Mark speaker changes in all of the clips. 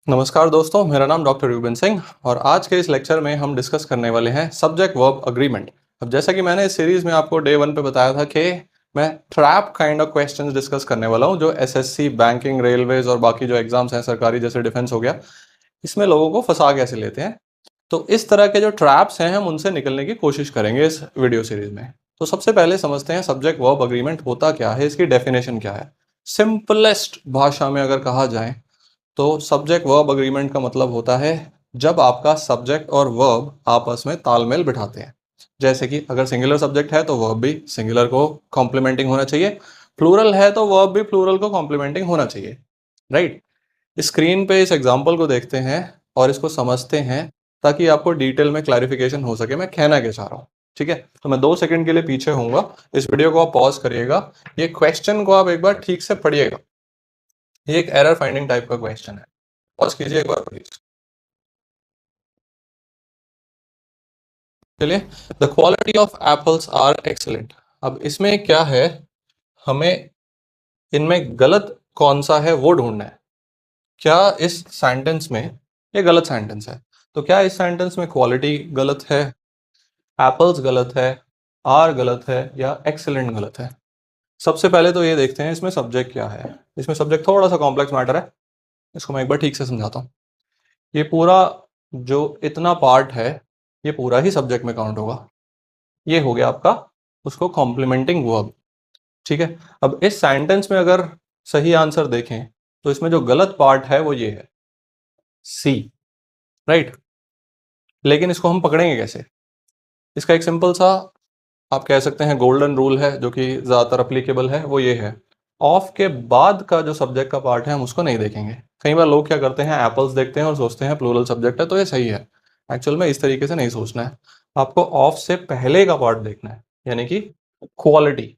Speaker 1: नमस्कार दोस्तों, मेरा नाम डॉक्टर युगन सिंह और आज के इस लेक्चर में हम डिस्कस करने वाले हैं सब्जेक्ट वर्ब अग्रीमेंट। अब जैसा कि मैंने इस सीरीज में आपको डे 1 पे बताया था कि मैं trap kind of questions discuss करने वाला हूं जो एसएससी, बैंकिंग, रेलवेज और बाकी जो एग्जाम्स हैं सरकारी जैसे डिफेंस हो गया, इसमें लोगों को फंसा कैसे लेते हैं। तो इस तरह के जो ट्रैप्स हैं हम उनसे निकलने की कोशिश करेंगे इस वीडियो सीरीज में। तो सबसे पहले समझते हैं सब्जेक्ट वर्ब अग्रीमेंट होता क्या है, इसकी डेफिनेशन क्या है। सिंपलेस्ट भाषा में अगर कहा जाए तो सब्जेक्ट वर्ब अग्रीमेंट का मतलब होता है जब आपका सब्जेक्ट और वर्ब आपस में तालमेल बिठाते हैं। जैसे कि अगर सिंगुलर सब्जेक्ट है तो वर्ब भी सिंगुलर को कॉम्प्लीमेंटिंग होना चाहिए, प्लूरल है तो वर्ब भी प्लूरल को कॉम्प्लीमेंटिंग होना चाहिए। राइट। स्क्रीन पे इस एग्जांपल को देखते हैं और इसको समझते हैं ताकि आपको डिटेल में क्लैरिफिकेशन हो सके मैं कहना क्या चाह रहा हूँ। ठीक है, तो मैं 2 सेकंड के लिए पीछे होऊंगा, इस वीडियो को आप पॉज करिएगा, ये क्वेश्चन को आप एक बार ठीक से पढ़िएगा। ये एक एरर फाइंडिंग टाइप का क्वेश्चन है। पॉज कीजिए एक बार प्लीज। चलिए, the quality of apples are excellent. अब इसमें क्या है, हमें इनमें गलत कौन सा है वो ढूंढना है। क्या इस सेंटेंस में, ये गलत सेंटेंस है, तो क्या इस सेंटेंस में क्वालिटी गलत है, एप्पल्स गलत है, आर गलत है या एक्सेलेंट गलत है। सबसे पहले तो ये देखते हैं इसमें सब्जेक्ट क्या है। इसमें सब्जेक्ट थोड़ा सा कॉम्प्लेक्स मैटर है, इसको मैं एक बार ठीक से समझाता हूँ। ये पूरा जो इतना पार्ट है ये पूरा ही सब्जेक्ट में काउंट होगा। ये हो गया आपका उसको कॉम्प्लीमेंटिंग वर्ब। ठीक है, अब इस सेंटेंस में अगर सही आंसर देखें तो इसमें जो गलत पार्ट है वो ये है, सी। राइट। लेकिन इसको हम पकड़ेंगे कैसे, इसका एक सिंपल सा आप कह सकते हैं गोल्डन रूल है जो कि ज़्यादातर अप्लीकेबल है, वो ये है, ऑफ के बाद का जो सब्जेक्ट का पार्ट है हम उसको नहीं देखेंगे। कई बार लोग क्या करते हैं, एप्पल्स देखते हैं और सोचते हैं प्लूरल सब्जेक्ट है तो ये सही है। एक्चुअल में इस तरीके से नहीं सोचना है, आपको ऑफ से पहले का पार्ट देखना है, यानी कि क्वालिटी।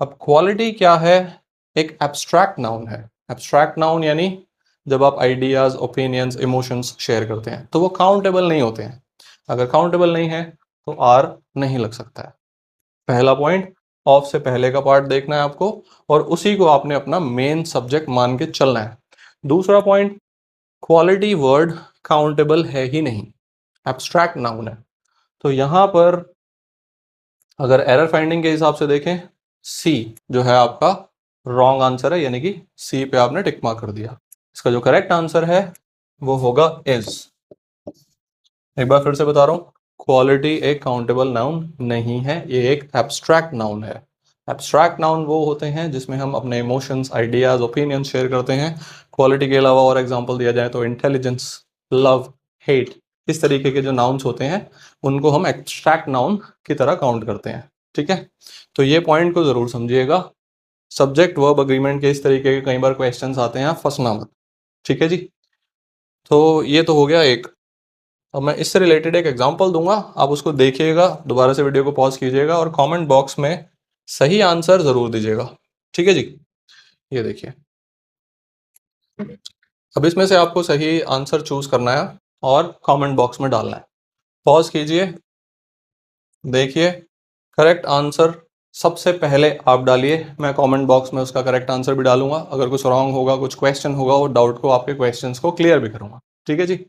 Speaker 1: अब क्वालिटी क्या है, एक एब्स्ट्रैक्ट नाउन है। एब्स्ट्रैक्ट नाउन यानी जब आप आइडियाज, ओपिनियंस, इमोशंस शेयर करते हैं तो वो काउंटेबल नहीं होते हैं। अगर काउंटेबल नहीं है तो आर नहीं लग सकता है। पहला पॉइंट, ऑफ से पहले का पार्ट देखना है आपको और उसी को आपने अपना मेन सब्जेक्ट मान के चलना है। दूसरा पॉइंट, क्वालिटी वर्ड काउंटेबल है ही नहीं, एब्स्ट्रैक्ट नाउन है। तो यहां पर अगर एरर फाइंडिंग के हिसाब से देखें, सी जो है आपका रॉन्ग आंसर है, यानी कि सी पे आपने टिक मार्क कर दिया। इसका जो करेक्ट आंसर है वो होगा इज। एक बार फिर से बता रहा हूं, क्वालिटी एक काउंटेबल नाउन नहीं है, ये एक एब्स्ट्रैक्ट नाउन है। एब्स्ट्रैक्ट नाउन वो होते हैं जिसमें हम अपने इमोशंस, आइडियाज, ओपिनियंस शेयर करते हैं। क्वालिटी के अलावा और एग्जांपल दिया जाए तो इंटेलिजेंस, लव, हेट, इस तरीके के जो नाउन्स होते हैं उनको हम एब्स्ट्रैक्ट नाउन की तरह काउंट करते हैं। ठीक है, तो ये पॉइंट को जरूर समझिएगा। सब्जेक्ट वर्ब अग्रीमेंट के इस तरीके के कई बार क्वेश्चंस आते हैं, फंसना मत। ठीक है जी, तो ये तो हो गया एक। अब मैं इससे रिलेटेड एक एग्जांपल दूंगा, आप उसको देखिएगा, दोबारा से वीडियो को पॉज कीजिएगा और कमेंट बॉक्स में सही आंसर जरूर दीजिएगा। ठीक है जी, ये देखिए, अब इसमें से आपको सही आंसर चूज करना है और कमेंट बॉक्स में डालना है। पॉज कीजिए, देखिए, करेक्ट आंसर सबसे पहले आप डालिए, मैं कमेंट बॉक्स में उसका करेक्ट आंसर भी डालूंगा। अगर कुछ रॉन्ग होगा, कुछ क्वेश्चन होगा, वो डाउट को, आपके क्वेश्चंस को क्लियर भी करूंगा। ठीक है जी,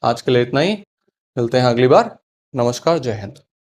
Speaker 1: आज के लिए इतना ही, मिलते हैं अगली बार। नमस्कार, जय हिंद।